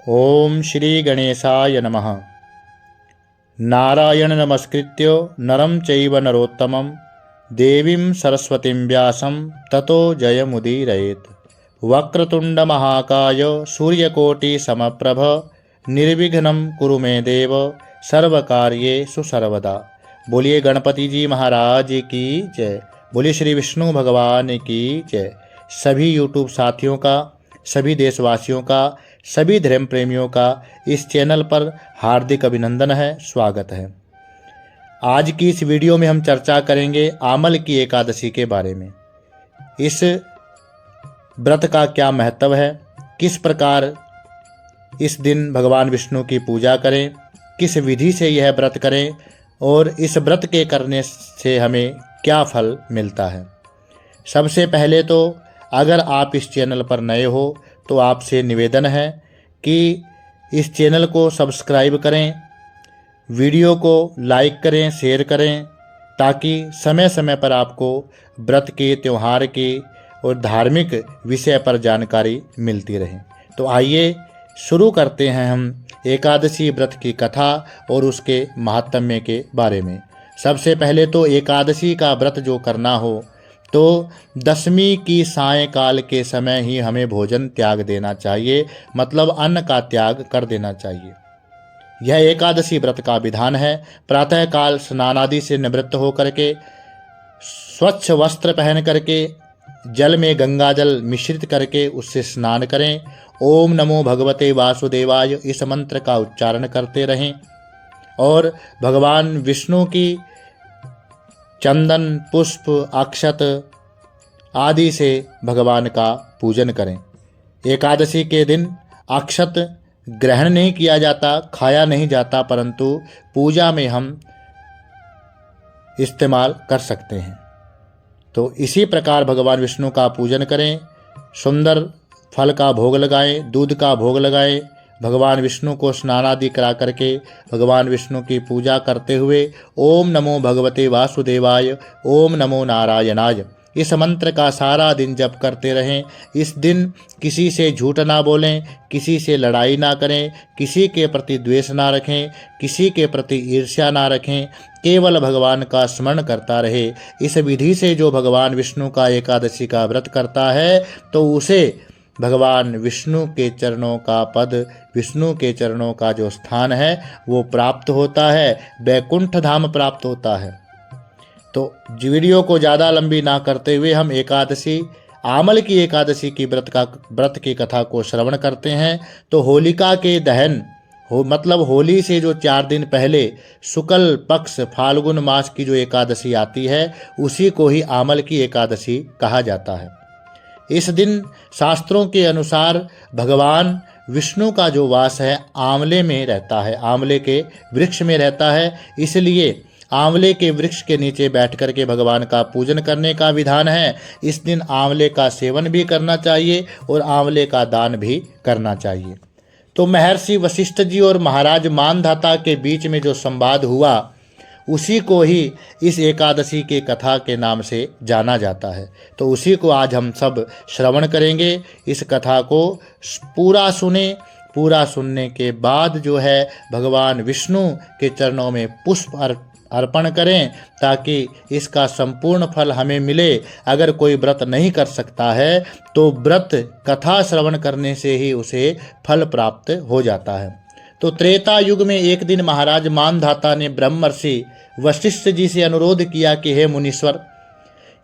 ओम श्री गणेशाय नमः। नारायण नमस्कृत्य नरं चैव नरोत्तमं देवीं सरस्वतीं व्यासं ततो जयमुदीरयेत्। वक्रतुंड महाकाय सूर्यकोटिसमप्रभ निर्विघ्नं कुरु मे देव सर्वकार्येषु सर्वदा। बोलिए गणपति जी महाराज की जय। बोलिए श्री विष्णु भगवान की जय। सभी यूट्यूब साथियों का, सभी देशवासियों का, सभी धर्म प्रेमियों का इस चैनल पर हार्दिक अभिनंदन है, स्वागत है। आज की इस वीडियो में हम चर्चा करेंगे आमल की एकादशी के बारे में। इस व्रत का क्या महत्व है, किस प्रकार इस दिन भगवान विष्णु की पूजा करें, किस विधि से यह व्रत करें और इस व्रत के करने से हमें क्या फल मिलता है। सबसे पहले तो अगर आप इस चैनल पर नए हो तो आपसे निवेदन है कि इस चैनल को सब्सक्राइब करें, वीडियो को लाइक करें, शेयर करें, ताकि समय समय पर आपको व्रत के, त्यौहार के और धार्मिक विषय पर जानकारी मिलती रहे। तो आइए शुरू करते हैं हम एकादशी व्रत की कथा और उसके महात्म्य के बारे में। सबसे पहले तो एकादशी का व्रत जो करना हो तो दशमी की सायंकाल के समय ही हमें भोजन त्याग देना चाहिए, मतलब अन्न का त्याग कर देना चाहिए। यह एकादशी व्रत का विधान है। प्रातःकाल स्नान आदि से निवृत्त होकर के स्वच्छ वस्त्र पहन करके जल में गंगा जल मिश्रित करके उससे स्नान करें। ओम नमो भगवते वासुदेवाय इस मंत्र का उच्चारण करते रहें और भगवान विष्णु की चंदन, पुष्प, अक्षत आदि से भगवान का पूजन करें। एकादशी के दिन अक्षत ग्रहण नहीं किया जाता, खाया नहीं जाता, परंतु पूजा में हम इस्तेमाल कर सकते हैं। तो इसी प्रकार भगवान विष्णु का पूजन करें। सुंदर फल का भोग लगाएं, दूध का भोग लगाएं। भगवान विष्णु को स्नान आदि करा करके भगवान विष्णु की पूजा करते हुए ओम नमो भगवते वासुदेवाय, ओम नमो नारायणाय इस मंत्र का सारा दिन जप करते रहें। इस दिन किसी से झूठ ना बोलें, किसी से लड़ाई ना करें, किसी के प्रति द्वेष ना रखें, किसी के प्रति ईर्ष्या ना रखें, केवल भगवान का स्मरण करता रहे। इस विधि से जो भगवान विष्णु का एकादशी का व्रत करता है तो उसे भगवान विष्णु के चरणों का पद, विष्णु के चरणों का जो स्थान है वो प्राप्त होता है, वैकुंठ धाम प्राप्त होता है। तो वीडियो को ज़्यादा लंबी ना करते हुए हम एकादशी, आमल की एकादशी की व्रत की कथा को श्रवण करते हैं। तो होलिका के दहन मतलब होली से जो 4 दिन पहले शुक्ल पक्ष फाल्गुन मास की जो एकादशी आती है उसी को ही आमल की एकादशी कहा जाता है। इस दिन शास्त्रों के अनुसार भगवान विष्णु का जो वास है आंवले में रहता है, आंवले के वृक्ष में रहता है। इसलिए आंवले के वृक्ष के नीचे बैठ कर के भगवान का पूजन करने का विधान है। इस दिन आंवले का सेवन भी करना चाहिए और आंवले का दान भी करना चाहिए। तो महर्षि वशिष्ठ जी और महाराज मानधाता के बीच में जो संवाद हुआ उसी को ही इस एकादशी के कथा के नाम से जाना जाता है। तो उसी को आज हम सब श्रवण करेंगे। इस कथा को पूरा सुने। पूरा सुनने के बाद जो है भगवान विष्णु के चरणों में पुष्प अर्पण करें ताकि इसका संपूर्ण फल हमें मिले। अगर कोई व्रत नहीं कर सकता है तो व्रत कथा श्रवण करने से ही उसे फल प्राप्त हो जाता है। तो त्रेता युग में एक दिन महाराज मानधाता ने ब्रह्मर्षि वशिष्ठ जी से अनुरोध किया कि हे मुनीश्वर,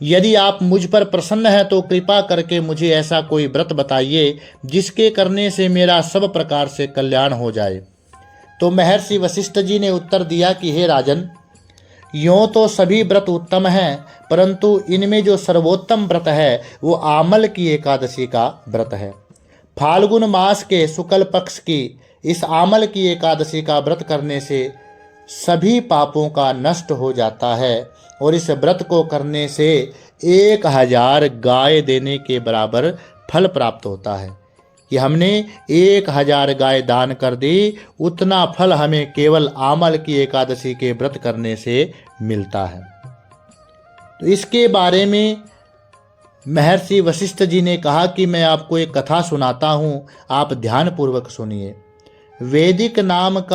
यदि आप मुझ पर प्रसन्न हैं तो कृपा करके मुझे ऐसा कोई व्रत बताइए जिसके करने से मेरा सब प्रकार से कल्याण हो जाए। तो महर्षि वशिष्ठ जी ने उत्तर दिया कि हे राजन, यों तो सभी व्रत उत्तम हैं, परंतु इनमें जो सर्वोत्तम व्रत है वो आमल की एकादशी का व्रत है। फाल्गुन मास के शुक्ल पक्ष की इस आमल की एकादशी का व्रत करने से सभी पापों का नष्ट हो जाता है और इस व्रत को करने से 1000 गाय देने के बराबर फल प्राप्त होता है। कि हमने 1000 गाय दान कर दी, उतना फल हमें केवल आमल की एकादशी के व्रत करने से मिलता है। तो इसके बारे में महर्षि वशिष्ठ जी ने कहा कि मैं आपको एक कथा सुनाता हूँ, आप ध्यानपूर्वक सुनिए। वेदिक नामक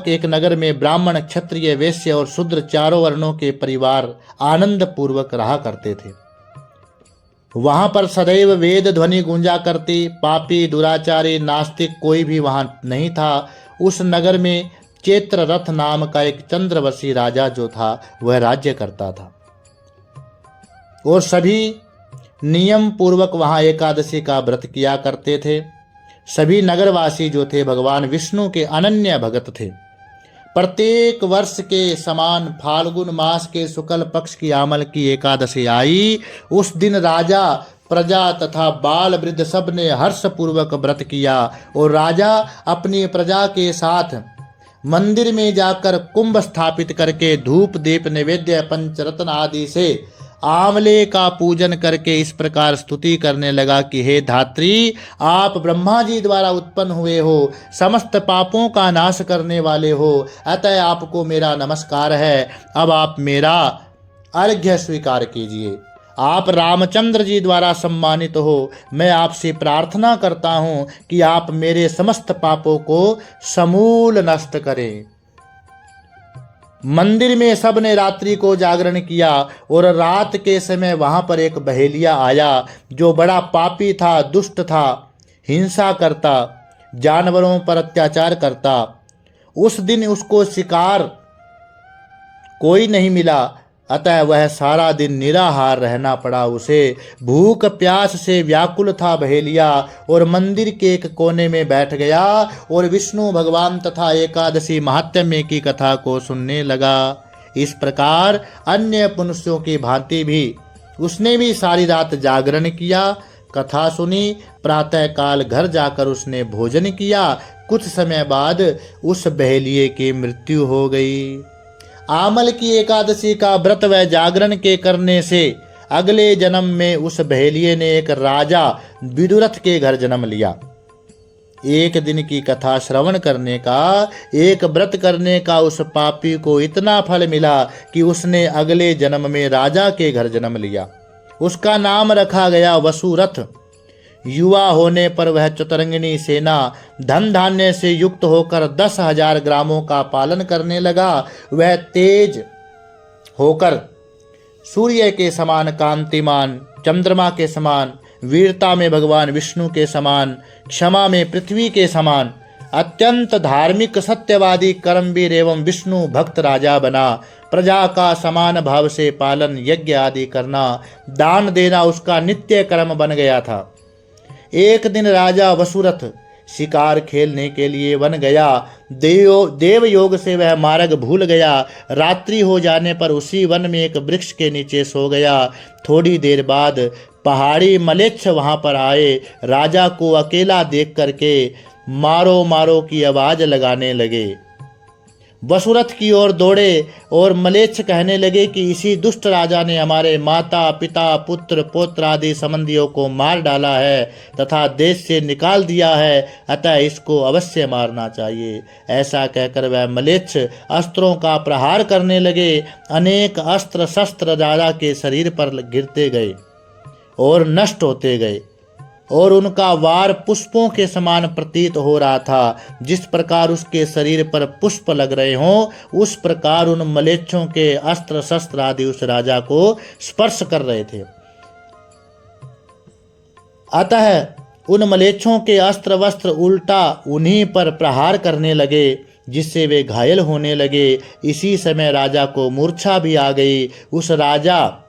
एक नगर में ब्राह्मण, क्षत्रिय, वैश्य और शूद्र चारों वर्णों के परिवार आनंद पूर्वक रहा करते थे। वहां पर सदैव वेद ध्वनि गूंजा करती। पापी, दुराचारी, नास्तिक कोई भी वहां नहीं था। उस नगर में चैत्ररथ नाम का एक चंद्रवशी राजा जो था वह राज्य करता था और सभी नियम पूर्वक वहां एकादशी का व्रत किया करते थे। सभी नगरवासी जो थे भगवान विष्णु के अनन्य भगत थे। प्रत्येक वर्ष के समान फाल्गुन मास के शुक्ल पक्ष की आमल की एकादशी आई। उस दिन राजा, प्रजा तथा बाल वृद्ध सब ने हर्ष पूर्वक व्रत किया और राजा अपनी प्रजा के साथ मंदिर में जाकर कुंभ स्थापित करके धूप दीप नैवेद्य पंचरत्न आदि से आंवले का पूजन करके इस प्रकार स्तुति करने लगा कि हे धात्री, आप ब्रह्मा जी द्वारा उत्पन्न हुए हो, समस्त पापों का नाश करने वाले हो, अतः आपको मेरा नमस्कार है। अब आप मेरा अर्घ्य स्वीकार कीजिए। आप रामचंद्र जी द्वारा सम्मानित हो। मैं आपसे प्रार्थना करता हूँ कि आप मेरे समस्त पापों को समूल नष्ट करें। मंदिर में सबने रात्रि को जागरण किया और रात के समय वहां पर एक बहेलिया आया जो बड़ा पापी था, दुष्ट था, हिंसा करता, जानवरों पर अत्याचार करता। उस दिन उसको शिकार कोई नहीं मिला, अतः वह सारा दिन निराहार रहना पड़ा। उसे भूख प्यास से व्याकुल था बहेलिया और मंदिर के एक कोने में बैठ गया और विष्णु भगवान तथा एकादशी महात्म्य की कथा को सुनने लगा। इस प्रकार अन्य मनुष्यों की भांति भी उसने भी सारी रात जागरण किया, कथा सुनी। प्रातः काल घर जाकर उसने भोजन किया। कुछ समय बाद उस बहेलिये की मृत्यु हो गई। आमल की एकादशी का व्रत व जागरण के करने से अगले जन्म में उस बहेलिये ने एक राजा विदुरथ के घर जन्म लिया। एक दिन की कथा श्रवण करने का, एक व्रत करने का उस पापी को इतना फल मिला कि उसने अगले जन्म में राजा के घर जन्म लिया। उसका नाम रखा गया वसुरथ। युवा होने पर वह चतुरंगिनी सेना, धन धान्य से युक्त होकर 10,000 ग्रामों का पालन करने लगा। वह तेज होकर सूर्य के समान कांतिमान, चंद्रमा के समान, वीरता में भगवान विष्णु के समान, क्षमा में पृथ्वी के समान, अत्यंत धार्मिक, सत्यवादी, कर्मवीर एवं विष्णु भक्त राजा बना। प्रजा का समान भाव से पालन, यज्ञ आदि करना, दान देना उसका नित्य कर्म बन गया था। एक दिन राजा वसुरथ शिकार खेलने के लिए वन गया। देव योग से वह मार्ग भूल गया। रात्रि हो जाने पर उसी वन में एक वृक्ष के नीचे सो गया। थोड़ी देर बाद पहाड़ी मलेच्छ वहां पर आए। राजा को अकेला देख करके मारो मारो की आवाज लगाने लगे। वसुरथ की ओर दौड़े और मलेच्छ कहने लगे कि इसी दुष्ट राजा ने हमारे माता, पिता, पुत्र, पौत्र आदि संबंधियों को मार डाला है तथा देश से निकाल दिया है, अतः इसको अवश्य मारना चाहिए। ऐसा कहकर वह मलेच्छ अस्त्रों का प्रहार करने लगे। अनेक अस्त्र शस्त्र राजा के शरीर पर गिरते गए और नष्ट होते गए और उनका वार पुष्पों के समान प्रतीत हो रहा था। जिस प्रकार उसके शरीर पर पुष्प लग रहे हों, उस प्रकार उन मलेच्छों के अस्त्र शस्त्र आदि उस राजा को स्पर्श कर रहे थे। अतः उन मलेच्छों के अस्त्र वस्त्र उल्टा उन्हीं पर प्रहार करने लगे, जिससे वे घायल होने लगे। इसी समय राजा को मूर्छा भी आ गई। उस राजा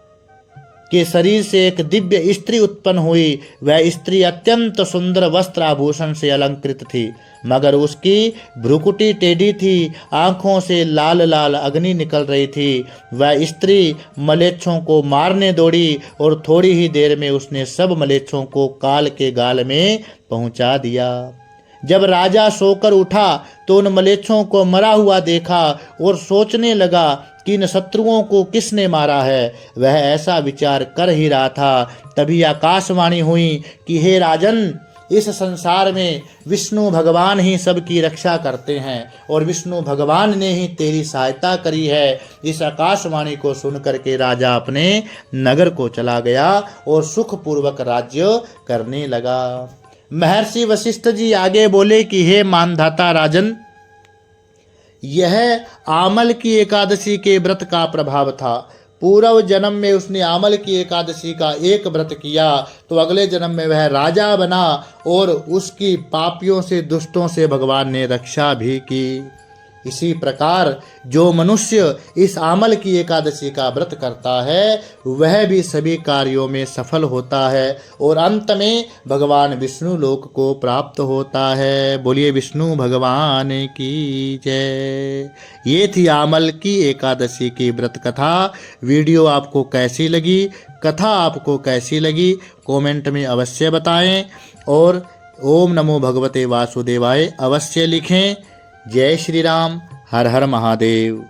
के शरीर से एक दिव्य स्त्री उत्पन्न हुई। वह स्त्री अत्यंत सुंदर वस्त्र आभूषण से अलंकृत थी, मगर उसकी भ्रुकुटी टेढ़ी थी, आंखों से लाल लाल अग्नि निकल रही थी। वह स्त्री मलेच्छों को मारने दौड़ी और थोड़ी ही देर में उसने सब मलेच्छों को काल के गाल में पहुंचा दिया। जब राजा सोकर उठा तो उन मलेच्छों को मरा हुआ देखा और सोचने लगा कि इन शत्रुओं को किसने मारा है। वह ऐसा विचार कर ही रहा था, तभी आकाशवाणी हुई कि हे राजन, इस संसार में विष्णु भगवान ही सबकी रक्षा करते हैं और विष्णु भगवान ने ही तेरी सहायता करी है। इस आकाशवाणी को सुनकर के राजा अपने नगर को चला गया और सुखपूर्वक राज्य करने लगा। महर्षि वशिष्ठ जी आगे बोले कि हे मानधाता राजन, यह आमल की एकादशी के व्रत का प्रभाव था। पूर्व जन्म में उसने आमल की एकादशी का एक व्रत किया तो अगले जन्म में वह राजा बना और उसकी पापियों से, दुष्टों से भगवान ने रक्षा भी की। इसी प्रकार जो मनुष्य इस आमल की एकादशी का व्रत करता है वह भी सभी कार्यों में सफल होता है और अंत में भगवान विष्णु लोक को प्राप्त होता है। बोलिए विष्णु भगवान की जय। ये थी आमल की एकादशी की व्रत कथा। वीडियो आपको कैसी लगी, कथा आपको कैसी लगी, कमेंट में अवश्य बताएं और ओम नमो भगवते वासुदेवाय अवश्य लिखें। जय श्री राम। हर हर महादेव।